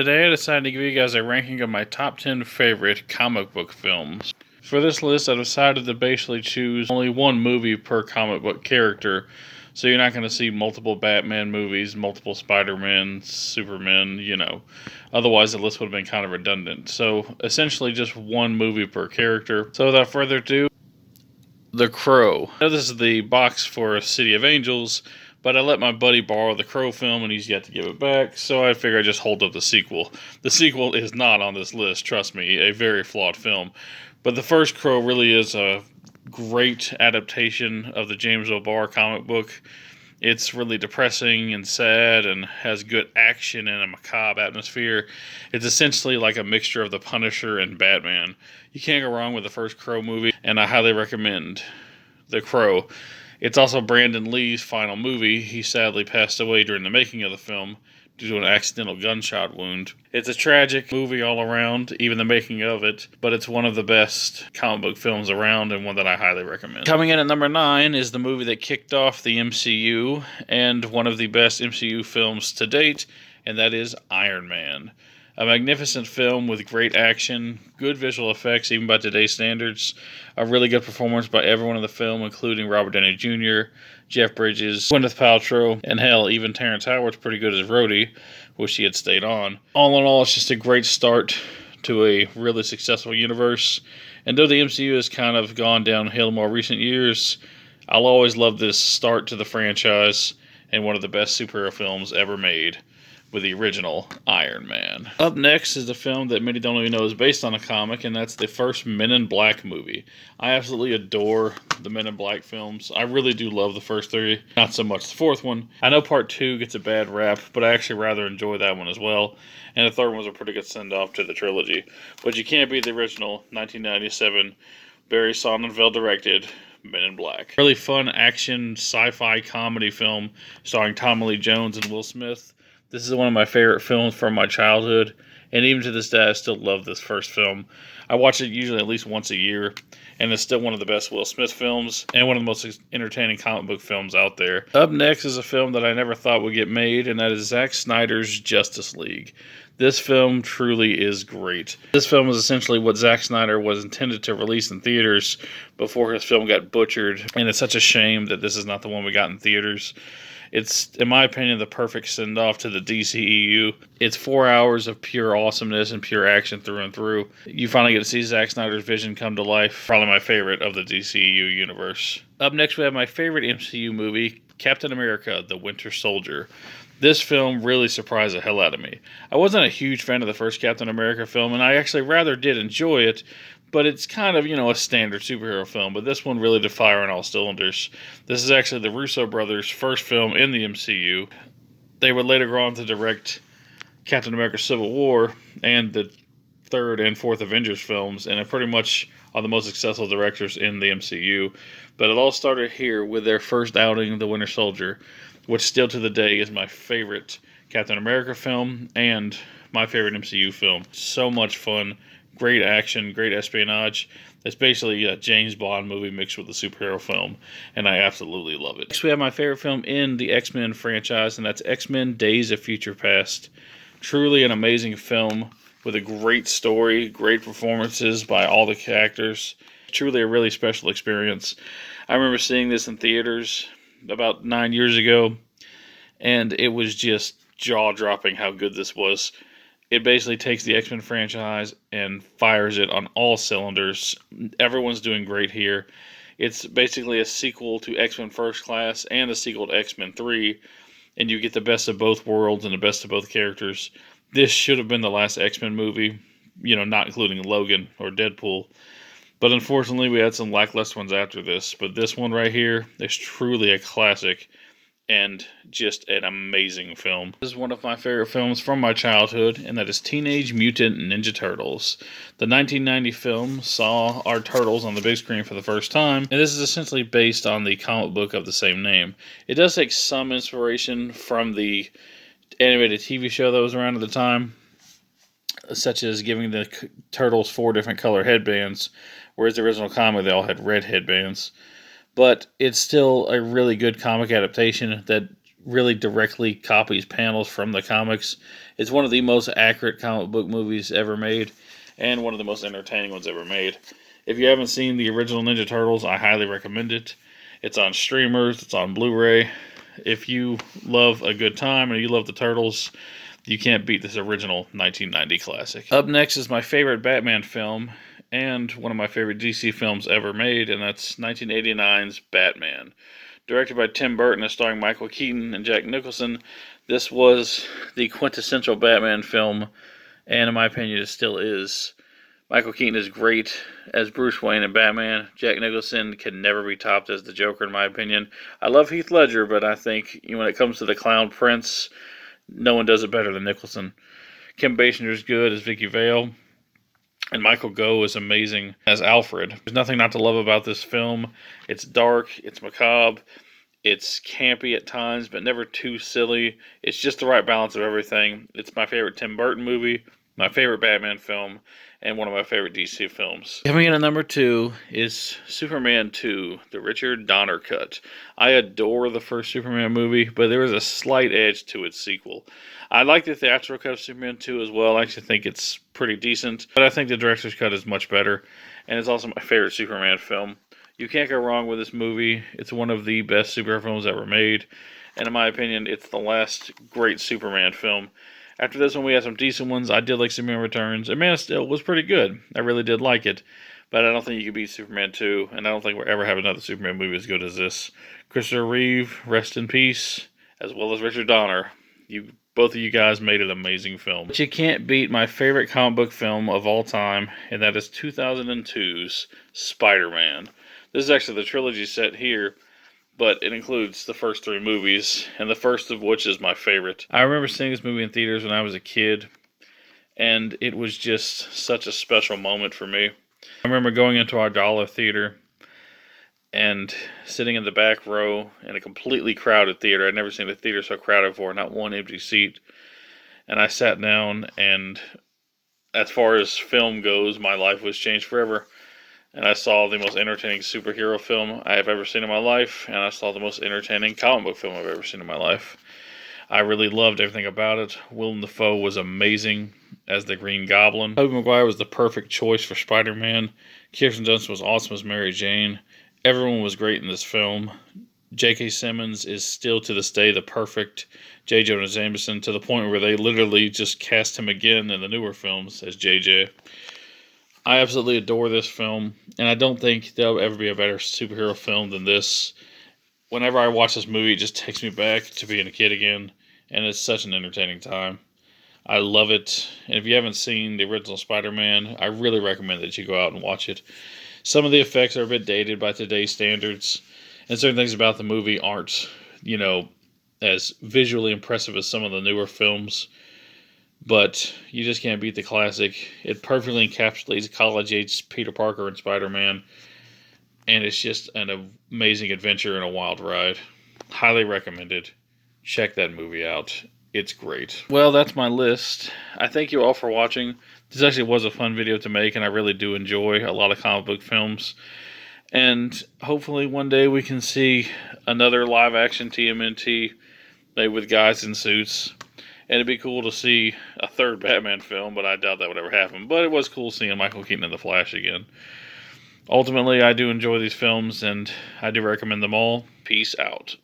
Today I decided to give you guys a ranking of my top 10 favorite comic book films. For this list, I decided to basically choose only one movie per comic book character, so you're not going to see multiple Batman movies, multiple Spider-Man, Superman. Otherwise the list would have been kind of redundant. So essentially just one movie per character. So without further ado, The Crow. Now this is the box for City of Angels, but I let my buddy borrow the Crow film and he's yet to give it back, so I figured I'd just hold up the sequel. The sequel is not on this list, trust me, a very flawed film. But the first Crow really is a great adaptation of the James O'Barr comic book. It's really depressing and sad and has good action and a macabre atmosphere. It's essentially like a mixture of The Punisher and Batman. You can't go wrong with the first Crow movie, and I highly recommend The Crow. It's also Brandon Lee's final movie. He sadly passed away during the making of the film due to an accidental gunshot wound. It's a tragic movie all around, even the making of it, but it's one of the best comic book films around and one that I highly recommend. Coming in at number 9 is the movie that kicked off the MCU and one of the best MCU films to date, and that is Iron Man. A magnificent film with great action, good visual effects even by today's standards, a really good performance by everyone in the film, including Robert Downey Jr., Jeff Bridges, Gwyneth Paltrow, and hell, even Terrence Howard's pretty good as Rhodey. Wish he had stayed on. All in all, it's just a great start to a really successful universe. And though the MCU has kind of gone downhill in more recent years, I'll always love this start to the franchise and one of the best superhero films ever made, with the original Iron Man. Up next is a film that many don't even know is based on a comic, and that's the first Men in Black movie. I absolutely adore the Men in Black films. I really do love the first three, not so much the fourth one. I know part 2 gets a bad rap, but I actually rather enjoy that one as well, and the third one was a pretty good send-off to the trilogy. But you can't beat the original 1997 Barry Sonnenfeld directed Men in Black. Really fun action sci-fi comedy film starring Tommy Lee Jones and Will Smith. This is one of my favorite films from my childhood, and even to this day, I still love this first film. I watch it usually at least once a year, and it's still one of the best Will Smith films, and one of the most entertaining comic book films out there. Up next is a film that I never thought would get made, and that is Zack Snyder's Justice League. This film truly is great. This film is essentially what Zack Snyder was intended to release in theaters before his film got butchered, and it's such a shame that this is not the one we got in theaters. It's, in my opinion, the perfect send-off to the DCEU. It's 4 hours of pure awesomeness and pure action through and through. You finally get to see Zack Snyder's vision come to life. Probably my favorite of the DCEU universe. Up next, we have my favorite MCU movie, Captain America: The Winter Soldier. This film really surprised the hell out of me. I wasn't a huge fan of the first Captain America film, and I actually rather did enjoy it, but it's kind of, a standard superhero film. But this one really did fire on all cylinders. This is actually the Russo brothers' first film in the MCU. They would later go on to direct Captain America: Civil War and the third and fourth Avengers films, and are pretty much are the most successful directors in the MCU. But it all started here with their first outing, The Winter Soldier, which still to the day is my favorite Captain America film and my favorite MCU film. So much fun. Great action, great espionage. It's basically a James Bond movie mixed with a superhero film, and I absolutely love it. Next, we have my favorite film in the X-Men franchise, and that's X-Men: Days of Future Past. Truly an amazing film with a great story, great performances by all the actors. Truly a really special experience. I remember seeing this in theaters about 9 years ago, and it was just jaw-dropping how good this was. It basically takes the X-Men franchise and fires it on all cylinders. Everyone's doing great here. It's basically a sequel to X-Men First Class and a sequel to X-Men 3, and you get the best of both worlds and the best of both characters. This should have been the last X-Men movie, not including Logan or Deadpool. But unfortunately, we had some lackluster ones after this. But this one right here is truly a classic and just an amazing film. This is one of my favorite films from my childhood, and that is Teenage Mutant Ninja Turtles. The 1990 film saw our turtles on the big screen for the first time, and this is essentially based on the comic book of the same name. It does take some inspiration from the animated TV show that was around at the time, such as giving the turtles 4 different color headbands, whereas the original comic they all had red headbands. But it's still a really good comic adaptation that really directly copies panels from the comics. It's one of the most accurate comic book movies ever made, and one of the most entertaining ones ever made. If you haven't seen the original Ninja Turtles, I highly recommend it. It's on streamers, it's on Blu-ray. If you love a good time and you love the Turtles, you can't beat this original 1990 classic. Up next is my favorite Batman film, and one of my favorite DC films ever made, and that's 1989's Batman. Directed by Tim Burton and starring Michael Keaton and Jack Nicholson, this was the quintessential Batman film, and in my opinion, it still is. Michael Keaton is great as Bruce Wayne and Batman. Jack Nicholson can never be topped as the Joker, in my opinion. I love Heath Ledger, but I think when it comes to the Clown Prince, no one does it better than Nicholson. Kim Basinger's good as Vicky Vale, and Michael Gough is amazing as Alfred. There's nothing not to love about this film. It's dark, it's macabre, it's campy at times, but never too silly. It's just the right balance of everything. It's my favorite Tim Burton movie, my favorite Batman film, and one of my favorite DC films. Coming in at number 2 is Superman 2, the Richard Donner cut. I adore the first Superman movie, but there is a slight edge to its sequel. I like the theatrical cut of Superman 2 as well. I actually think it's pretty decent, but I think the director's cut is much better, and it's also my favorite Superman film. You can't go wrong with this movie. It's one of the best superhero films ever made, and in my opinion, it's the last great Superman film. After this one, we had some decent ones. I did like Superman Returns, and Man of Steel was pretty good. I really did like it, but I don't think you could beat Superman 2, and I don't think we'll ever have another Superman movie as good as this. Christopher Reeve, rest in peace, as well as Richard Donner. Both of you guys made an amazing film. But you can't beat my favorite comic book film of all time, and that is 2002's Spider-Man. This is actually the trilogy set here, but it includes the first 3 movies, and the first of which is my favorite. I remember seeing this movie in theaters when I was a kid, and it was just such a special moment for me. I remember going into our dollar theater and sitting in the back row in a completely crowded theater. I'd never seen a theater so crowded before, not one empty seat. And I sat down, and as far as film goes, my life was changed forever. And I saw the most entertaining superhero film I have ever seen in my life, and I saw the most entertaining comic book film I've ever seen in my life. I really loved everything about it. Willem Dafoe was amazing as the Green Goblin. Tobey Maguire was the perfect choice for Spider-Man. Kirsten Dunst was awesome as Mary Jane. Everyone was great in this film. J.K. Simmons is still to this day the perfect J. Jonah Jameson, to the point where they literally just cast him again in the newer films as JJ. I absolutely adore this film, and I don't think there'll ever be a better superhero film than this. Whenever I watch this movie, it just takes me back to being a kid again, and it's such an entertaining time. I love it, and if you haven't seen the original Spider-Man, I really recommend that you go out and watch it. Some of the effects are a bit dated by today's standards, and certain things about the movie aren't, as visually impressive as some of the newer films. But you just can't beat the classic. It perfectly encapsulates college-age Peter Parker and Spider-Man. And it's just an amazing adventure and a wild ride. Highly recommended. Check that movie out. It's great. Well, that's my list. I thank you all for watching. This actually was a fun video to make, and I really do enjoy a lot of comic book films. And hopefully one day we can see another live-action TMNT made with guys in suits. And it'd be cool to see a third Batman film, but I doubt that would ever happen. But it was cool seeing Michael Keaton in The Flash again. Ultimately, I do enjoy these films, and I do recommend them all. Peace out.